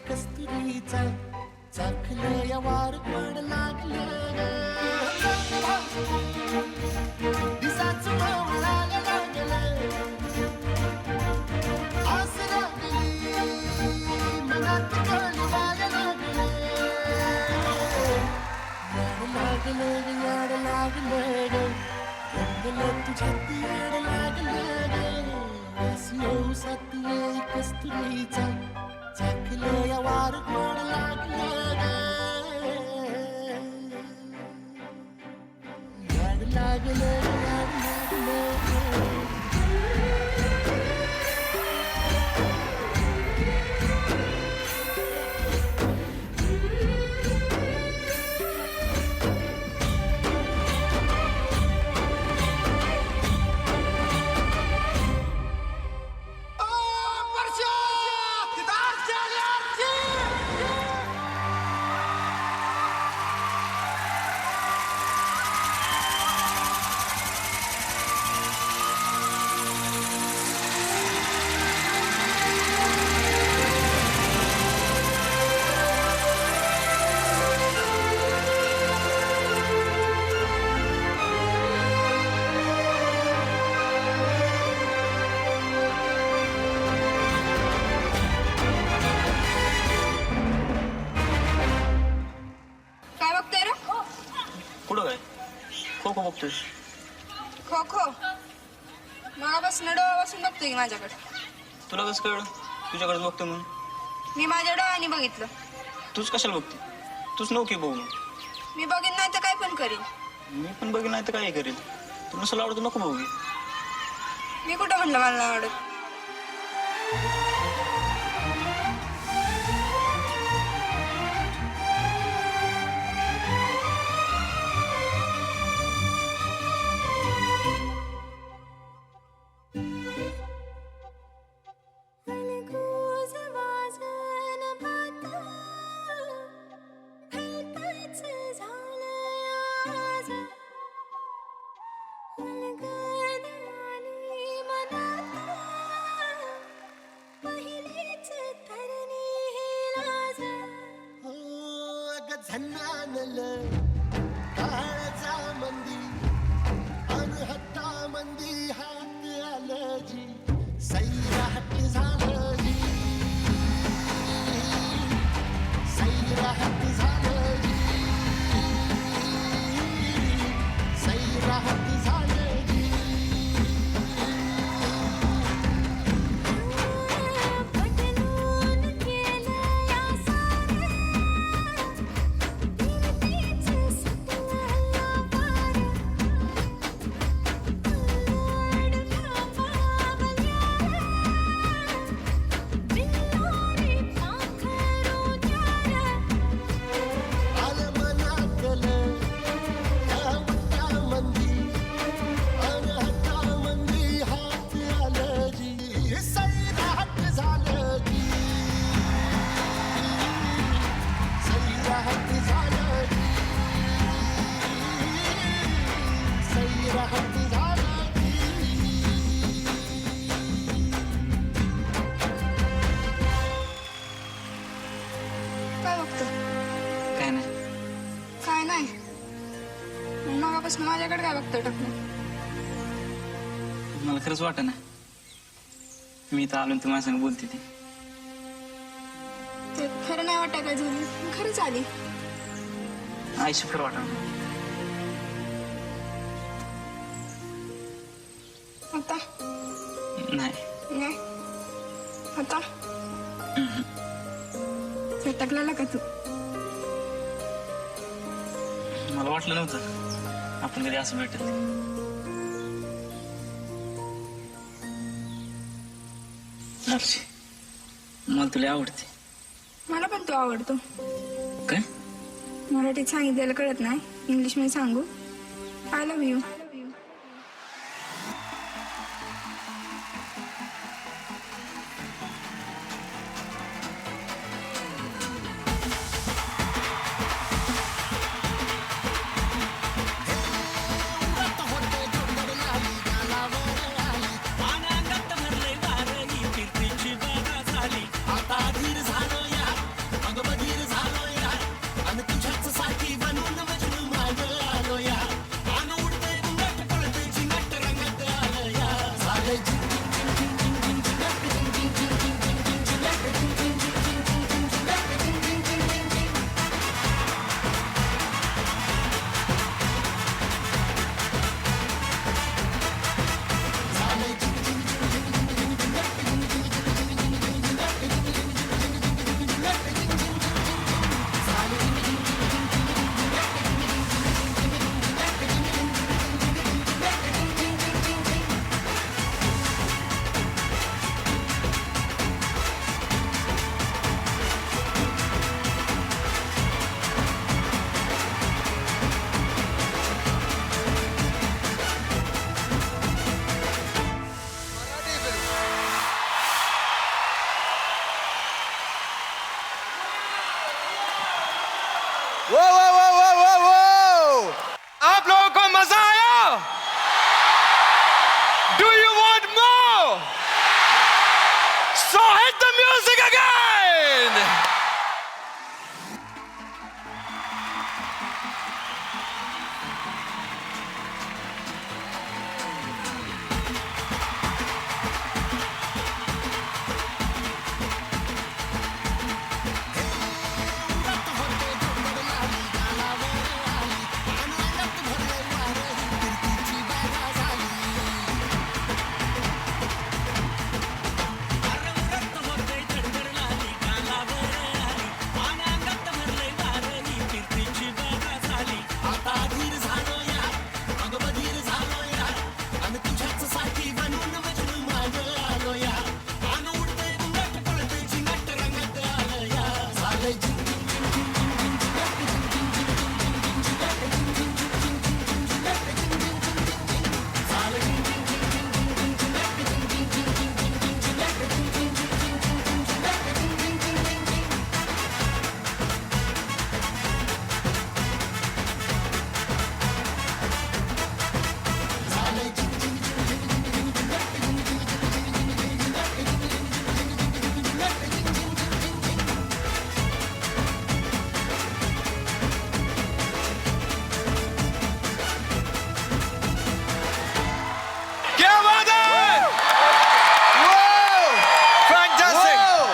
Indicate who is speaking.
Speaker 1: कस्तुरीचा चाखलं या वार पड लागलं दिसाच मावळायला लागलं आस लागली मनात कळवायला लागलं याड लागलं रंगलं तुझ्यात याड लागलं वासियो साथी कस्तुरीचा चाखलं या वार पड लागलं याड लागलं
Speaker 2: खो खो बघतोय.
Speaker 3: खो खो मगापासून डोळ्यापासून बघतोय की माझ्याकडे.
Speaker 2: तुला कसं कळलं तुझ्याकडे बघतो म्हणून?
Speaker 3: मी माझ्या डोळ्याने बघितलं.
Speaker 2: तूच कशाला बघते? तूच नव्हती बघू.
Speaker 3: मी बघीन नाही तर काय पण करीन.
Speaker 2: मी पण बघीन नाही तर काय करेल. तुला नसलं आवडतं नको बघू.
Speaker 3: मी कुठं म्हणलं मला नाही आवडत.
Speaker 1: झन्नानलं काळजा मंदी अनहट्टा मंदी हात आलं जी सैरा हट झालं जी सैरा हट झालं जी सैरा हट झालं जी
Speaker 3: माझ्याकडे काय बघतोय टाकून?
Speaker 2: मला खरंच वाटत ना मी तर आलो तुम्हाला संग बोलते ती.
Speaker 3: ते खरं नाही वाटत काय झाली खरंच आली.
Speaker 2: आईशी खरं वाटत
Speaker 3: आता
Speaker 2: नाही
Speaker 3: नाही आता झटकलेला का तू?
Speaker 2: मला वाटलं नव्हतं आपण कधी असं भेटत. मला तुला आवडते.
Speaker 3: मला पण तो आवडतो.
Speaker 2: काय?
Speaker 3: मराठीत सांगितलेलं कळत नाही, इंग्लिश मध्ये सांगू. I love you.
Speaker 1: अनागत भरले वारही कीर्तीची बागा झाली. आता धीर झालो या, मग बधीर झालो या, आणि तुझ्याच साठी बनून मजनू माग आलो या. आन उडते घुंगट पळते चिंगट रंगत आलं या. झालंय झिंग झिंग झिंग झिंग झिंग झिंग झिंगट झिंग झिंग झिंग झिंग झिंग झिंग झिंगट झिंग झिंग झिंग झिंग झिंग झिंग झिंगट झिंग झिंग झिंग झिंग झिंग. झालंय झिंग झिंग झिंग झिंग झिंग झिंग झिंगट झिंग झिंग झिंग झिंग झिंग झिंग झिंगट झिंग झिंग झिंग झिंग झिंग झिंग झिंगट झिंग झिंग झिंग झिंग. झालंय झिंग झिंग झिंग झिंग झिंग झिंगट झिंग झिंग झिंग झिंग झिंग झिंग झिंग झिंग झिंग झिंग झिंग.
Speaker 4: वा वा